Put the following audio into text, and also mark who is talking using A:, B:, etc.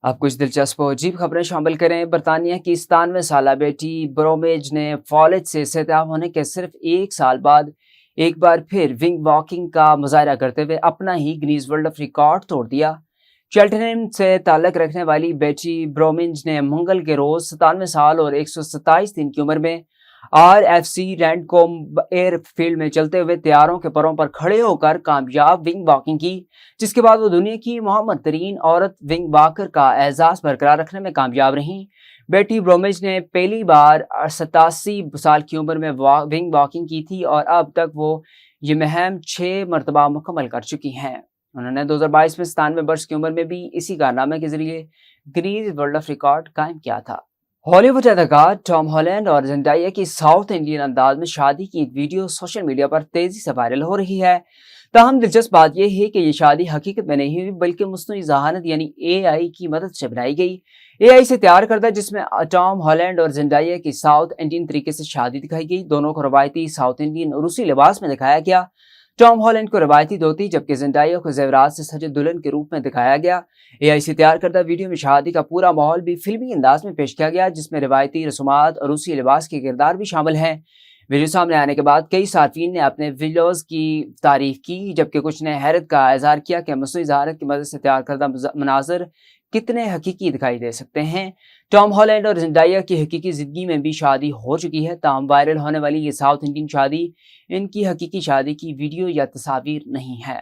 A: आप कुछ दिलचस्प और अजीब खबरें शामिल करें। बरतानिया की 97 साला बेटी ब्रोमेज ने फॉलेज से सेहतयाब होने के सिर्फ एक साल बाद एक बार फिर विंग वॉकिंग का मुजाहरा करते हुए अपना ही गिनीज वर्ल्ड ऑफ रिकॉर्ड तोड़ दिया। चेल्टनहम से ताल्लुक रखने वाली बेटी ब्रोमेज ने मंगल के रोज 97 साल और 127 दिन की उम्र में RFC रैंडकॉम एयरफील्ड में चलते हुए तैयारों के परों पर खड़े होकर कामयाब विंग वॉकिंग की, जिसके बाद वो दुनिया की मुहम्मद तरीन औरत विंग वॉकर का एजाज बरकरार रखने में कामयाब रहीं। बेटी ब्रोमेज ने पहली बार 87 साल की उम्र में विंग वॉकिंग की थी और अब तक वो ये मुहिम 6 मरतबा मुकम्मल कर चुकी हैं। उन्होंने 2022 में 97 वर्ष की उम्र में भी इसी कारनामे के जरिए गिनीज वर्ल्ड ऑफ रिकॉर्ड कायम किया था। हॉलीवुड अदाकार टॉम हॉलैंड और जेंडाया की साउथ इंडियन अंदाज में शादी की एक वीडियो सोशल मीडिया पर तेजी से वायरल हो रही है। ताहम दिलचस्प बात यह है कि ये शादी हकीकत में नहीं हुई, बल्कि मुस्नुई ज़हानत यानी AI की मदद से बनाई गई। AI से तैयार करदा जिसमें टॉम हॉलैंड और जेंडाया की साउथ इंडियन तरीके से शादी दिखाई गई। दोनों को रवायती साउथ इंडियन रूसी लिबास में दिखाया गया। टॉम हॉलैंड को रवायती धोती जबकि जेंडाया को जेवरात से सजे दुल्हन के रूप में दिखाया गया। AI से तैयार करदा वीडियो में शादी का पूरा माहौल भी फिल्मी अंदाज में पेश किया गया, जिसमें रवायती रसूमात और रूसी लिबास के किरदार भी शामिल हैं। वीडियो सामने आने के बाद कई सार्फिन ने अपने वीडियोज की तारीफ की, जबकि कुछ ने हैरत का इजहार किया कि मसनूई ज़हानत की मदद से तैयार करदा मनाजर कितने हकीकी दिखाई दे सकते हैं। टॉम हॉलैंड और जेंडाया की हकीकी जिंदगी में भी शादी हो चुकी है। ताहम वायरल होने वाली ये साउथ इंडियन शादी इनकी हकीकी शादी की वीडियो या तस्वीर नहीं है।